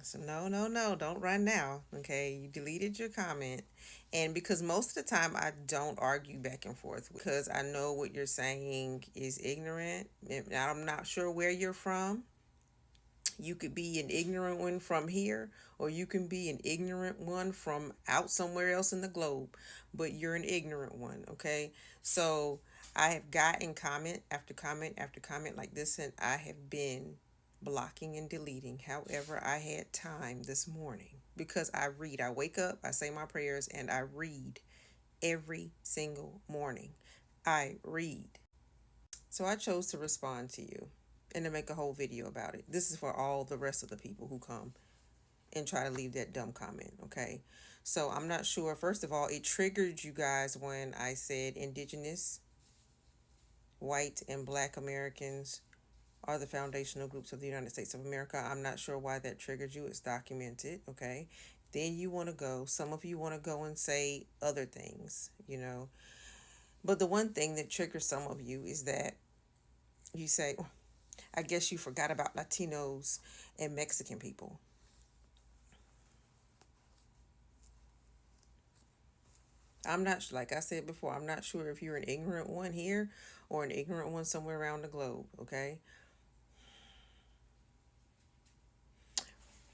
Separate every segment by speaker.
Speaker 1: So no, don't run now. Okay, you deleted your comment. And because most of the time I don't argue back and forth because I know what you're saying is ignorant. And I'm not sure where you're from. You could be an ignorant one from here, or you can be an ignorant one from out somewhere else in the globe, but you're an ignorant one, okay? So I have gotten comment after comment after comment like this, and I have been blocking and deleting. However, I had time this morning because I read. I wake up, I say my prayers, and I read every single morning. I read. So I chose to respond to you and to make a whole video about it. This is for all the rest of the people who come and try to leave that dumb comment, okay? So I'm not sure. First of all, it triggered you guys when I said indigenous, white, and black Americans are the foundational groups of the United States of America. I'm not sure why that triggered you. It's documented, okay? Then you want to go, some of you want to go and say other things, you know. But the one thing that triggers some of you is that you say, I guess you forgot about Latinos and Mexican people. I'm not, like I said before, I'm not sure if you're an ignorant one here or an ignorant one somewhere around the globe, okay?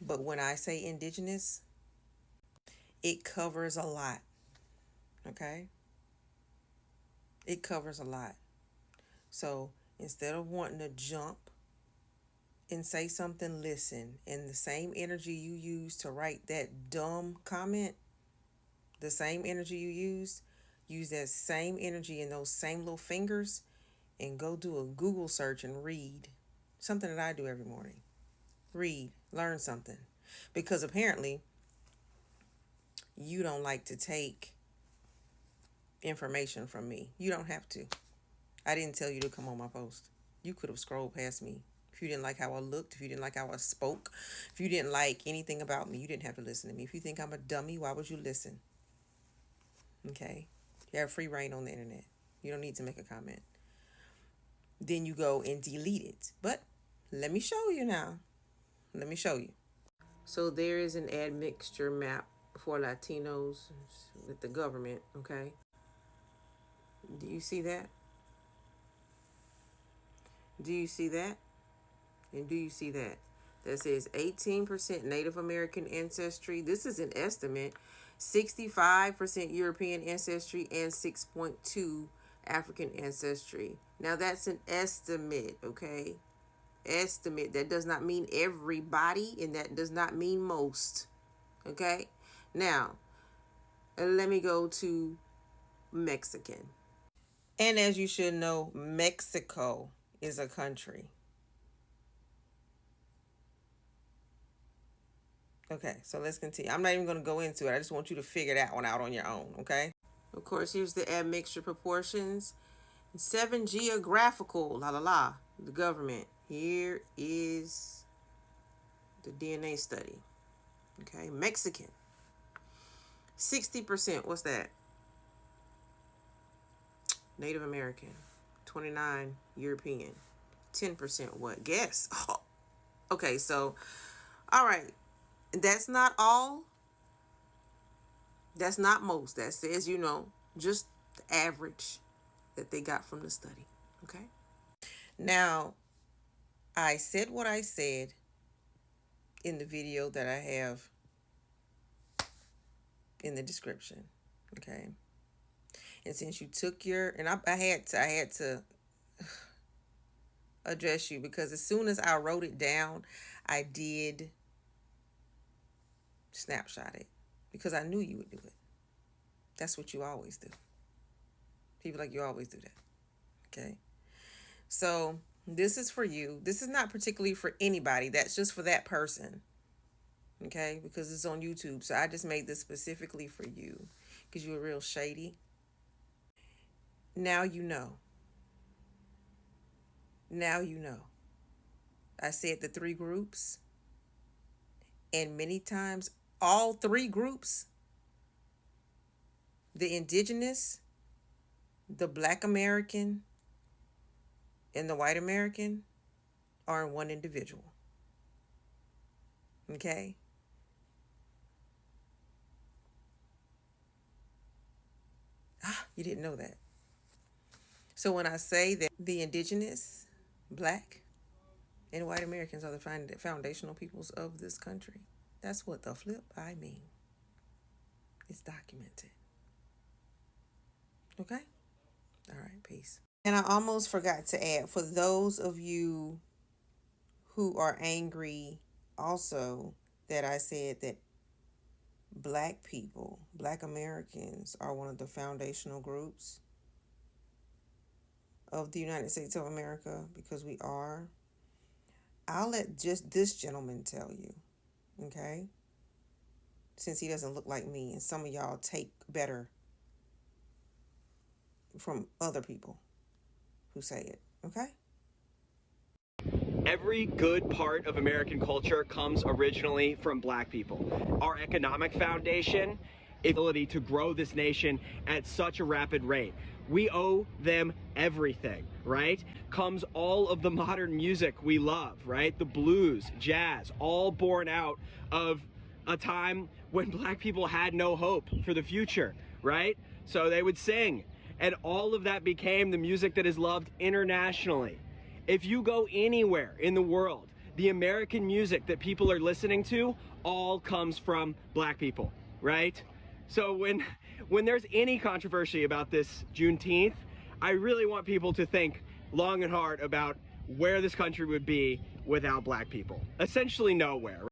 Speaker 1: But when I say indigenous, it covers a lot, okay? It covers a lot. So instead of wanting to jump and say something, listen, and the same energy you use to write that dumb comment, the same energy you use that same energy and those same little fingers and go do a Google search and read something that I do every morning. Read, learn something. Because apparently you don't like to take information from me. You don't have to. I didn't tell you to come on my post. You could have scrolled past me. If you didn't like how I looked, if you didn't like how I spoke, if you didn't like anything about me, you didn't have to listen to me. If you think I'm a dummy, why would you listen? Okay? You have free reign on the internet. You don't need to make a comment. Then you go and delete it. But let me show you now. Let me show you. So there is an admixture map for Latinos with the government, okay? Do you see that? Do you see that? And do you see that? That says 18% Native American ancestry. This is an estimate. 65% European ancestry and 6.2 African ancestry. Now that's an estimate, okay? Estimate. That does not mean everybody and that does not mean most. Okay? Now, let me go to Mexican. And as you should know, Mexico is a country. Okay, so let's continue. I'm not even going to go into it. I just want you to figure that one out on your own, okay? Of course, here's the admixture proportions. 7 geographical, the government. Here is the DNA study. Okay, Mexican. 60%, what's that? Native American. 29 European. 10% what? Guess. Oh. Okay, so, all right. That's not all. That's not most. That says, just the average that they got from the study. Okay? Now, I said what I said in the video that I have in the description. Okay? And since you took and I had to address you because as soon as I wrote it down, I did snapshot it because I knew you would do it. That's what you always do. People like you always do that. Okay. So this is for you. This is not particularly for anybody. That's just for that person. Okay. Because it's on YouTube. So I just made this specifically for you because you were real shady. Now you know. Now you know. I said the 3 groups. And many times, all 3 groups, the indigenous, the black American, and the white American, are in one individual. Okay? You didn't know that. So when I say that the indigenous, black, and white Americans are the foundational peoples of this country, that's what the flip I mean. It's documented. Okay? All right, peace. And I almost forgot to add, for those of you who are angry also, that I said that black people, black Americans, are one of the foundational groups of the United States of America, because we are. I'll let just this gentleman tell you, okay? Since he doesn't look like me, and some of y'all take better from other people who say it, okay?
Speaker 2: Every good part of American culture comes originally from black people. Our economic foundation, ability to grow this nation at such a rapid rate. We owe them everything, right? Comes all of the modern music we love, right? The blues, jazz, all born out of a time when black people had no hope for the future, right? So they would sing, and all of that became the music that is loved internationally. If you go anywhere in the world, the American music that people are listening to all comes from black people, right? So when there's any controversy about this Juneteenth, I really want people to think long and hard about where this country would be without black people. Essentially nowhere.